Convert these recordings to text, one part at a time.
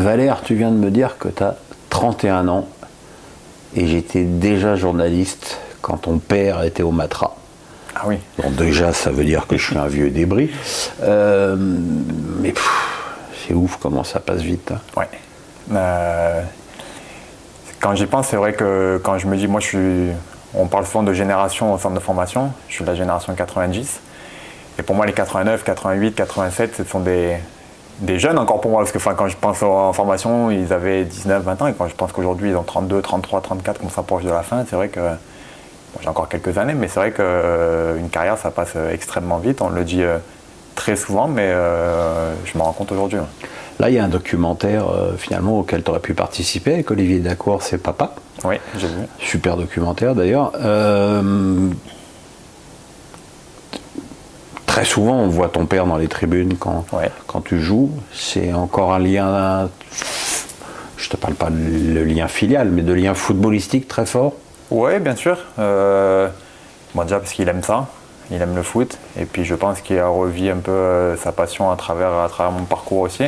Valère, tu viens de me dire que tu as 31 ans et j'étais déjà journaliste quand ton père était au Matra. Ah oui. Bon, déjà, ça veut dire que je suis un vieux débris. Mais c'est ouf comment ça passe vite. Hein. Ouais. Quand j'y pense, c'est vrai que quand je me dis, on parle souvent de génération au centre de formation, je suis de la génération 90. Et pour moi, les 89, 88, 87, ce sont des jeunes encore pour moi. Parce que quand je pense en formation, ils avaient 19, 20 ans. Et quand je pense qu'aujourd'hui, ils ont 32, 33, 34, qu'on s'approche de la fin, c'est vrai que j'ai encore quelques années, mais c'est vrai qu'une carrière, ça passe extrêmement vite. On le dit très souvent, mais je m'en rends compte aujourd'hui. Ouais. Là, il y a un documentaire finalement auquel tu aurais pu participer avec Olivier Dacour, c'est Papa. Oui, j'ai vu. Super documentaire d'ailleurs. Très souvent, on voit ton père dans les tribunes quand tu joues. C'est encore un lien, je te parle pas de lien filial, mais de lien footballistique très fort. Oui, bien sûr. Déjà parce qu'il aime ça, il aime le foot. Et puis je pense qu'il a revu un peu sa passion à travers mon parcours aussi.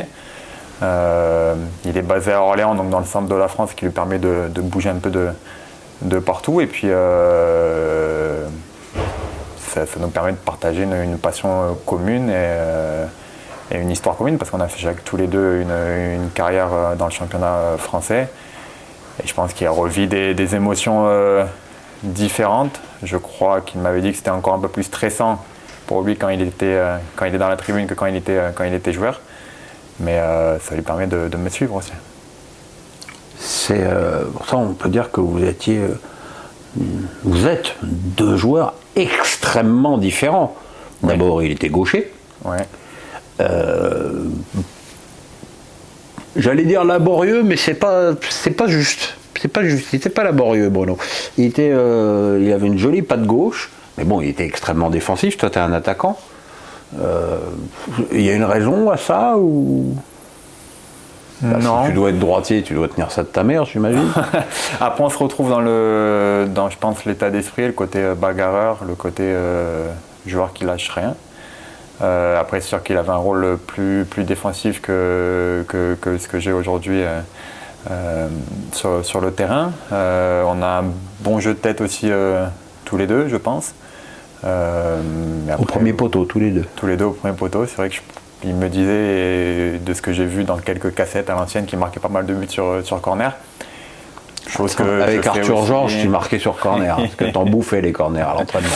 Il est basé à Orléans, donc dans le centre de la France, ce qui lui permet de bouger un peu de partout. Et puis ça nous permet de partager une passion commune et une histoire commune, parce qu'on a fait tous les deux une carrière dans le championnat français. Et je pense qu'il a revu des émotions différentes. Je crois qu'il m'avait dit que c'était encore un peu plus stressant pour lui quand il était dans la tribune que quand il était joueur. Mais ça lui permet de me suivre aussi. Pour ça, on peut dire que vous êtes deux joueurs extrêmement différents. D'abord, il était gaucher. Ouais. J'allais dire laborieux, mais c'est pas juste. C'est pas juste. Il n'était pas laborieux, Bruno. Il avait une jolie patte gauche, mais bon, il était extrêmement défensif. Toi, tu es un attaquant. Il y a une raison à ça ou... Non. Si tu dois être droitier, tu dois tenir ça de ta mère, j'imagine. Après, on se retrouve dans je pense, l'état d'esprit, le côté bagarreur, le côté joueur qui lâche rien. Après, c'est sûr qu'il avait un rôle plus défensif que ce que j'ai aujourd'hui sur le terrain. On a un bon jeu de tête aussi tous les deux, je pense. Après, au premier poteau, tous les deux. Tous les deux au premier poteau. C'est vrai qu'il me disait, de ce que j'ai vu dans quelques cassettes à l'ancienne, qu'il marquait pas mal de buts sur corner. Avec Arthur Georges, tu marquais sur corner, parce que t'en bouffais les corners à l'entraînement.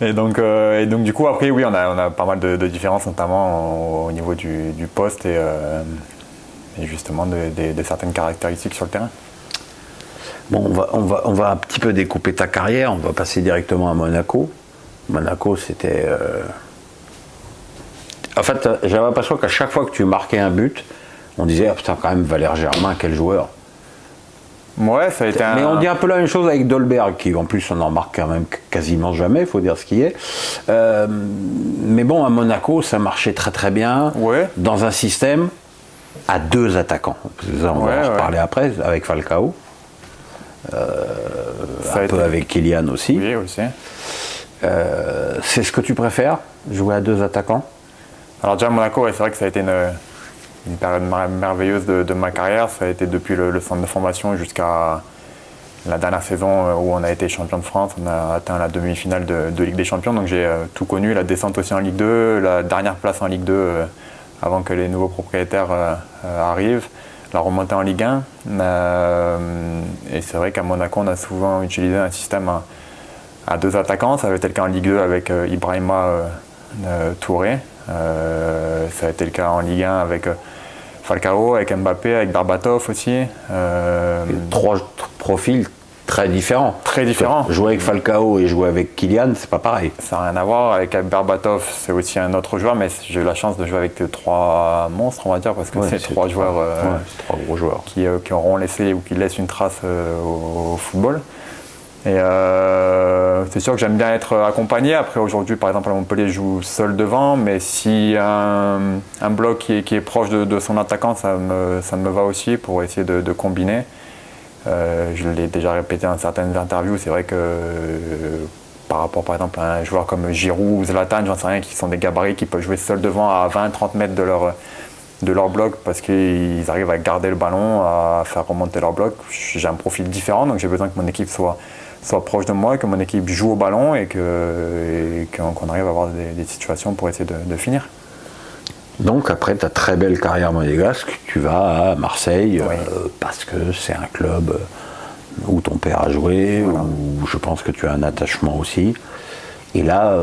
Et donc du coup, après, oui, on a pas mal de différences, notamment au niveau du poste et justement de certaines caractéristiques sur le terrain. Bon, on va un petit peu découper ta carrière, on va passer directement à Monaco. Monaco, c'était... En fait, j'avais l'impression qu'à chaque fois que tu marquais un but, on disait, ah putain, quand même, Valère Germain, quel joueur. Ouais, ça a été Mais on dit un peu la même chose avec Dolberg, qui en plus on en marque quand même quasiment jamais, il faut dire ce qui est. Mais bon, à Monaco, ça marchait très très bien, dans un système à deux attaquants. Ça, on va en reparler après, avec Falcao. Un peu avec Kylian aussi. Oui, aussi. C'est ce que tu préfères, jouer à deux attaquants? Alors déjà, à Monaco, c'est vrai que ça a été une période merveilleuse de ma carrière. Ça a été depuis le centre de formation jusqu'à la dernière saison où on a été champion de France. On a atteint la demi-finale de Ligue des Champions. Donc j'ai tout connu, la descente aussi en Ligue 2, la dernière place en Ligue 2 avant que les nouveaux propriétaires arrivent, la remontée en Ligue 1. Et c'est vrai qu'à Monaco, on a souvent utilisé un système à deux attaquants. Ça avait été le cas en Ligue 2 avec Ibrahima Touré. Ça a été le cas en Ligue 1 avec Falcao, avec Mbappé, avec Berbatov aussi. Trois profils très différents. Très différents. Jouer avec Falcao et jouer avec Kylian, c'est pas pareil. Ça n'a rien à voir. Avec Berbatov, c'est aussi un autre joueur, mais j'ai eu la chance de jouer avec trois monstres, on va dire, parce que c'est trois joueurs, trois gros joueurs qui auront laissé ou qui laissent une trace au football. Et c'est sûr que j'aime bien être accompagné. Après, aujourd'hui, par exemple, à Montpellier, je joue seul devant, mais si un bloc qui est proche de son attaquant, ça me va aussi pour essayer de combiner. Je l'ai déjà répété dans certaines interviews. C'est vrai que par rapport, par exemple, à un joueur comme Giroud ou Zlatan, j'en sais rien, qui sont des gabarits, qui peuvent jouer seul devant à 20-30 mètres de leur bloc parce qu'ils arrivent à garder le ballon, à faire remonter leur bloc. J'ai un profil différent, donc j'ai besoin que mon équipe soit proche de moi, que mon équipe joue au ballon et qu'on arrive à avoir des situations pour essayer de finir. Donc après ta très belle carrière monégasque, tu vas à Marseille Oui. Parce que c'est un club où ton père a joué, Voilà. où je pense que tu as un attachement aussi. Et là,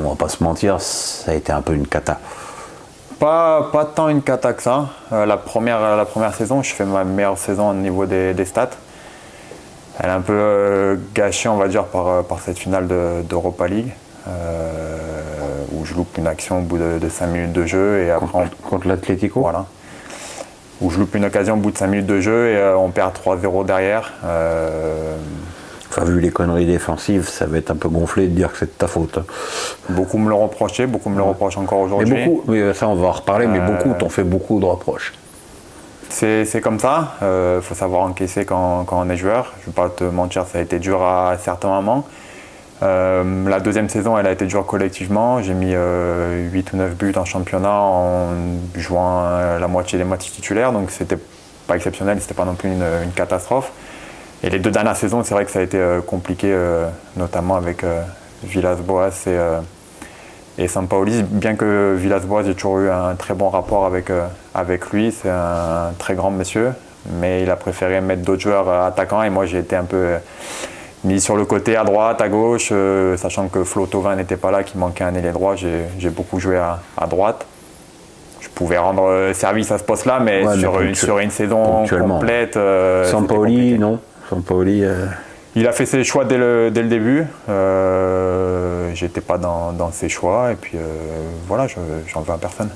on va pas se mentir, ça a été un peu une cata. Pas tant une cata que ça. La première saison, je fais ma meilleure saison au niveau des stats. Elle est un peu gâchée, on va dire, par cette finale d'Europa League, où je loupe une action au bout de 5 minutes de jeu. Et après, Contre l'Atlético. voilà. Où je loupe une occasion au bout de 5 minutes de jeu et on perd 3-0 derrière. Enfin, vu les conneries défensives, ça va être un peu gonflé de dire que c'est de ta faute. Beaucoup me le reprochaient, beaucoup me le reprochent encore Mais aujourd'hui. beaucoup, mais ça on va en reparler, mais beaucoup t'ont fait beaucoup de reproches. C'est comme ça, faut savoir encaisser quand on est joueur. Je ne vais pas te mentir, ça a été dur à certains moments. La deuxième saison, elle a été dure collectivement. J'ai mis 8 ou 9 buts en championnat en jouant la moitié des matchs titulaires, donc c'était pas exceptionnel, c'était pas non plus une catastrophe. Et les 2 dernières saisons, c'est vrai que ça a été compliqué, notamment avec Villas-Boas et Sampaoli. Bien que Villas-Boas, j'ai toujours eu un très bon rapport avec lui, c'est un très grand monsieur, mais il a préféré mettre d'autres joueurs attaquants et moi j'ai été un peu mis sur le côté, à droite, à gauche, sachant que Flo Thauvin n'était pas là, qu'il manquait un ailier droit, j'ai beaucoup joué à droite. Je pouvais rendre service à ce poste-là, mais Ouais, sur une saison complète. Sampaoli, non. Sampaoli. Il a fait ses choix dès le début. J'étais pas dans ses choix, et puis voilà, j'en veux à personne.